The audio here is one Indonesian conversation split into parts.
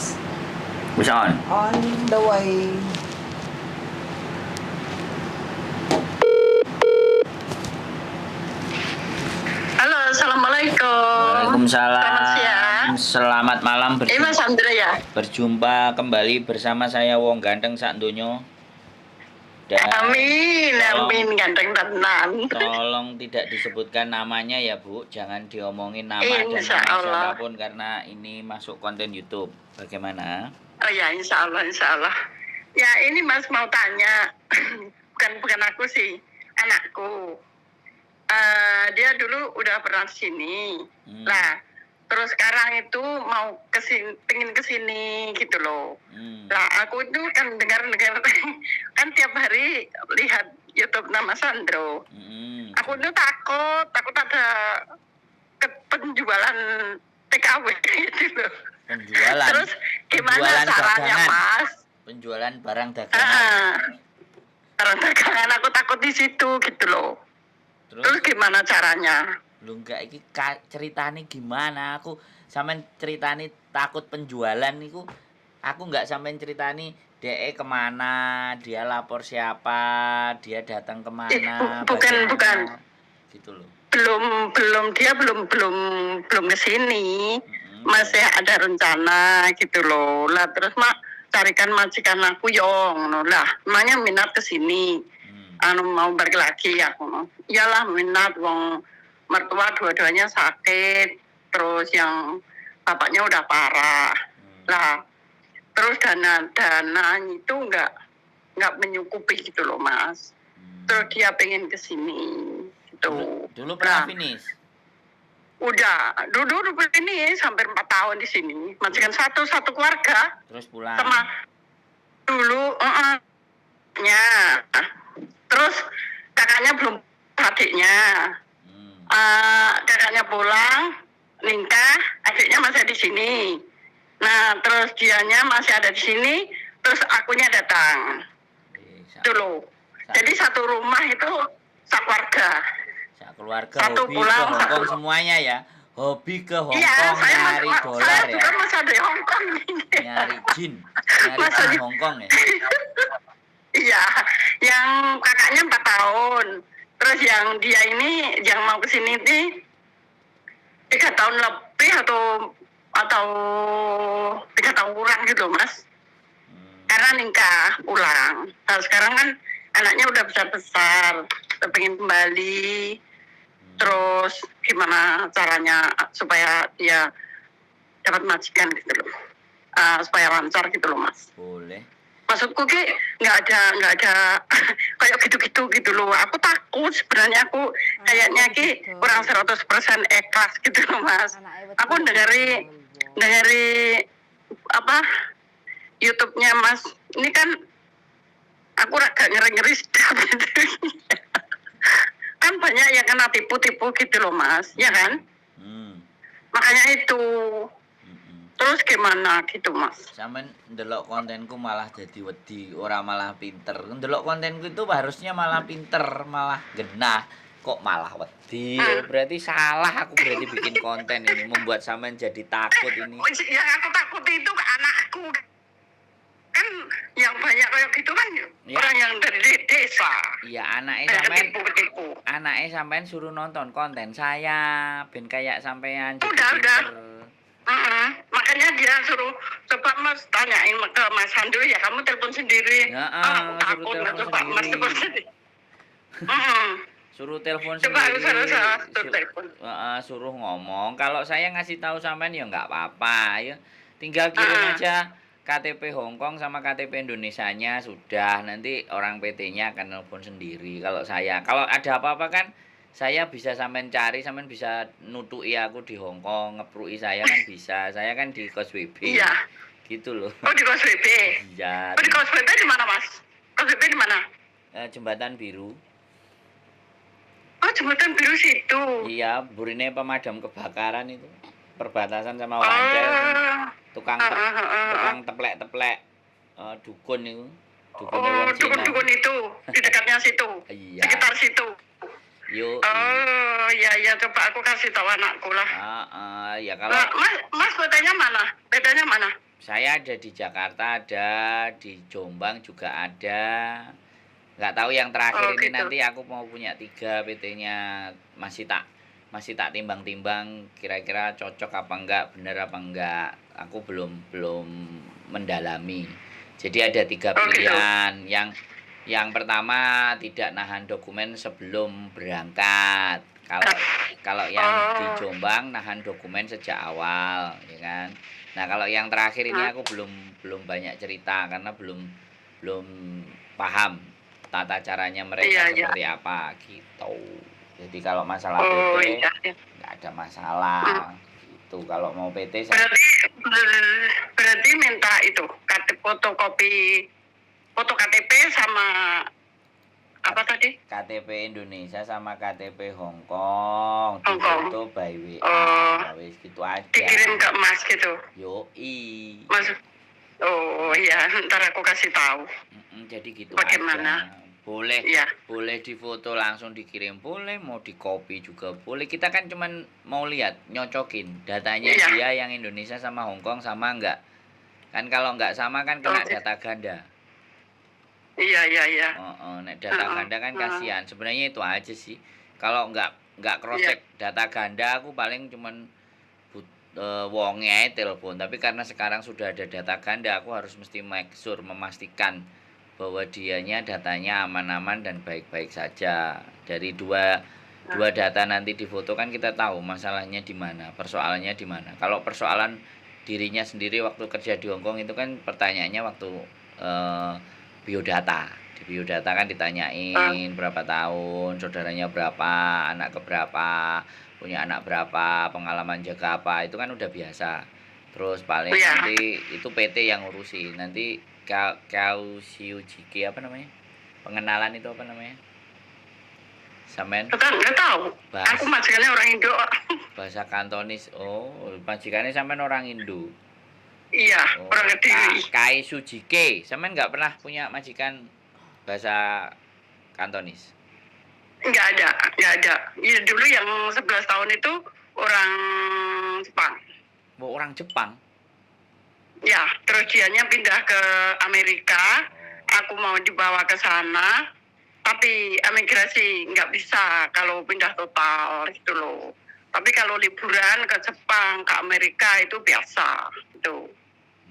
guys. Wis on. On the way. Halo, assalamualaikum. Waalaikumsalam. Selamat siang. Selamat malam. Mas Andra ya. Berjumpa kembali bersama saya Wong Ganteng sak donya. Amin, ganteng tenan. Tolong tidak disebutkan namanya ya Bu, jangan diomongin nama dan Insya nama Allah. siapapun karena ini masuk konten YouTube. Bagaimana? Oh ya, insya Allah. Ya ini Mas mau tanya, bukan aku sih, anakku. Dia dulu udah pernah sini. Lah, terus sekarang itu mau pengen kesini gitu loh. Lah aku itu kan dengar kan tiap hari lihat YouTube nama Sandro. Aku itu takut ada penjualan TKW gitu loh. Penjualan. Terus gimana penjualan caranya dagangan. Mas? Penjualan barang dagangan. Barang dagangan aku takut di situ gitu loh. Terus gimana caranya? Lu enggak iki ceritane gimana? Aku sampean ceritani takut penjualan niku aku enggak sampean ceritani DE kemana, dia lapor siapa, dia datang kemana, bukan. Gitu loh. Dia belum kesini. Masih ada rencana gitu loh. Lah terus carikan majikan aku yong lah. Emangnya minat kesini. Mau balik lagi aku no. Iyalah minat wong mertua dua-duanya sakit, terus yang bapaknya udah parah. Lah terus dana itu nggak menyukupi gitu loh Mas. Terus dia pengen kesini gitu. Dulu pernah finish? Udah, dulu ini hampir 4 tahun di sini. Majikan satu keluarga. Terus pulang. Sama dulu terus kakaknya belum adiknya. Kakaknya pulang, nikah, adiknya masih di sini. Nah, terus dianya masih ada di sini, terus akunya datang. Dulu. Jadi satu rumah itu sekeluarga. Keluarga satu hobi pulang, ke Hongkong semuanya ya. Hobi ke Hongkong nyari dolar saya ya. juga masih ada di Hongkong. Nyari jin Hongkong ya. Iya, yang kakaknya 4 tahun. Terus yang dia ini yang mau kesini ini 3 tahun lebih atau 3 tahun kurang gitu Mas. Karena nikah pulang. Nah, sekarang kan anaknya udah besar, pengen kembali. Terus gimana caranya supaya dia dapat majikan gitu loh, supaya lancar gitu loh Mas. Boleh. Maksudku ki nggak ada kayak gitu loh. Aku takut sebenarnya, aku kayaknya ki kurang 100% ikhlas gitu loh Mas. Aku dari YouTube-nya Mas. Ini kan aku agak ngeri sedap gitu. Kan banyak yang kena tipu-tipu gitu loh Mas, ya kan? Makanya itu. Terus gimana gitu Mas? Sampeyan ndelok kontenku malah jadi wedi, ora malah pinter. Ndelok kontenku itu harusnya malah pinter, malah genah. Kok malah wedi? Berarti salah aku berarti bikin konten ini, membuat sampean jadi takut ini. Yang aku takut itu anakku. Kan yang banyak kayak gitu kan ya. Orang yang dari desa. Iya, anaknya sampean suruh nonton konten saya, ben kayak sampean. Udah. Makanya dia suruh coba Mas tanyain ke Mas Handul ya, kamu telepon sendiri. Aku takut coba Mas telepon sendiri. Suruh telepon coba sendiri. Suruh ngomong. Kalau saya ngasih tahu sampean ya nggak apa-apa ya. Tinggal kirim aja KTP Hongkong sama KTP Indonesianya sudah. Nanti orang PT-nya akan telepon sendiri. Kalau ada apa-apa kan saya bisa sampean cari, sampean bisa nutui aku di Hongkong, ngeprui saya kan bisa. Saya kan di kos WB. Iya. Gitu loh. Oh, di kos WB. Iya. Oh, di kos WB di mana, Mas? Kos WB di mana? Jembatan Biru. Oh, Jembatan Biru situ. Iya, burine pemadam kebakaran itu. Perbatasan sama Wancel. Tukang teplek-teplek dukun itu. Dukun itu di dekatnya situ. Iya. Sekitar situ. Yuk. Oh, iya coba aku kasih tahu anakku lah. Ya kalau Mas bedanya mana? Saya ada di Jakarta, ada di Jombang juga ada. Nggak tahu yang terakhir Oh ini gitu. nanti aku mau punya 3 PT-nya, masih tak timbang-timbang kira-kira cocok apa enggak, bener apa enggak. Aku belum belum mendalami. Jadi ada 3 Oh gitu. pilihan. Yang pertama tidak nahan dokumen sebelum berangkat. Kalau kalau yang di Oh. Jombang nahan dokumen sejak awal, ya kan. Nah, kalau yang terakhir ini Hah? aku belum belum banyak cerita karena belum belum paham tata caranya mereka Iya iya. seperti apa gitu. Jadi kalau masalah PT Oh iya, iya. nggak ada masalah. Hmm. Itu kalau mau PT saya Berarti berarti minta itu fotokopi foto KTP sama apa tadi? KTP Indonesia sama KTP Hong Kong Hong Kong. difoto by Oh, WA. Wis gitu aja. dikirim ke Mas gitu. Yoi. Mas. Oh iya, ntar aku kasih tahu Jadi gitu bagaimana. aja. Boleh Iya. boleh difoto langsung dikirim boleh, mau di copy juga boleh. Kita kan cuman mau lihat, nyocokin datanya Iya. dia yang Indonesia sama Hong Kong sama enggak. Kan kalau enggak sama kan kena Oke. data ganda. Iya iya iya. Nek data Heeh, ganda kan heeh. kasihan. Sebenarnya itu aja sih. Kalau enggak cross Iya. check data ganda aku paling cuman wonge ae telepon. Tapi karena sekarang sudah ada data ganda, aku harus mesti make sure memastikan bahwa dianya datanya aman-aman dan baik-baik saja. Dari dua Nah, dua data nanti difoto kan kita tahu masalahnya di mana, persoalannya di mana. Kalau persoalan dirinya sendiri waktu kerja di Hong Kong itu kan pertanyaannya waktu eh, biodata. Di biodata kan eh, ditanyain berapa tahun, saudaranya berapa, anak keberapa, punya anak berapa, pengalaman jaga apa, itu kan udah biasa. Terus paling iya. nanti itu PT yang ngurusi. Nanti kau siujiki apa namanya? Pengenalan itu apa namanya? Samen Nggak tahu. Aku bahas majikannya orang Indo. bahasa Kantonis. Oh, majikannya sampean orang Indo. Iya, Oh, orang Kediri. Kai Sujike. Sampean nggak pernah punya majikan bahasa Kantonis? Nggak ada, nggak ada. Ya, dulu yang 11 tahun itu orang Jepang. Mau orang Jepang. Ya, terus dianya pindah ke Amerika. Aku mau dibawa ke sana, tapi imigrasi nggak bisa kalau pindah total gitu loh. Tapi kalau liburan ke Jepang, ke Amerika itu biasa, itu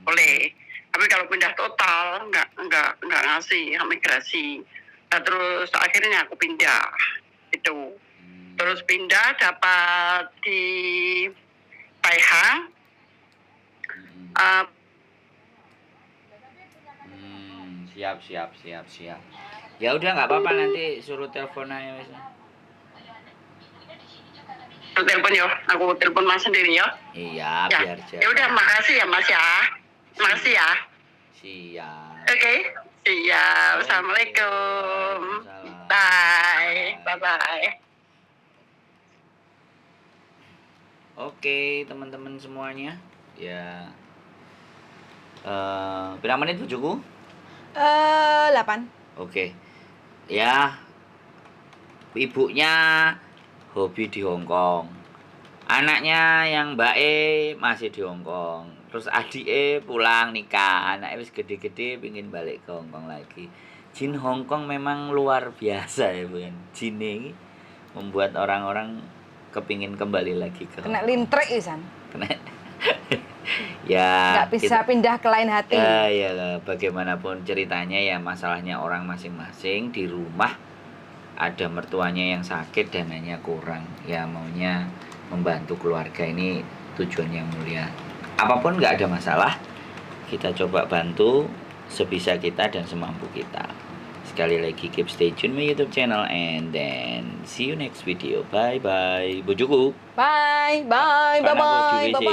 boleh. Tapi kalau pindah total nggak ngasih imigrasi. Nah, terus akhirnya aku pindah itu. Terus pindah dapat di Taihang. Uh, Siap. Ya udah nggak apa-apa nanti suruh telepon aja wes. telepon ya, aku telepon Mas sendiri ya. Iya, Ya, biar ya udah makasih ya Mas ya. Makasih ya. Siap. Oke. Siap. Oke. Assalamualaikum. Waalaikumsalam. Bye. Bye. Oke, teman-teman semuanya. Ya. Berapa menit bujuku? 8. Oke. Ya, ibunya hobi di Hong Kong. Anaknya yang Mbak E masih di Hong Kong. Terus adik E pulang nikah. Anaknya wis gede-gede pingin balik ke Hong Kong lagi. Jin Hong Kong memang luar biasa ya, bukan? Jin ini membuat orang-orang kepingin kembali lagi ke Kena Hong Kong. lintrek Isan. Kena. Ya, Nggak bisa pindah ke lain hati. ya bagaimanapun ceritanya ya masalahnya orang masing-masing di rumah ada mertuanya yang sakit dananya kurang ya maunya membantu keluarga ini tujuan yang mulia apapun nggak ada masalah kita coba bantu sebisa kita dan semampu kita sekali lagi keep stay tune my YouTube channel and then see you next video bye bojoku Bye. Kan aku di WC.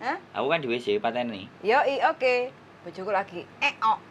Hah? aku kan di WC paten nih Yoi, oke. Bojoku lagi. Oh.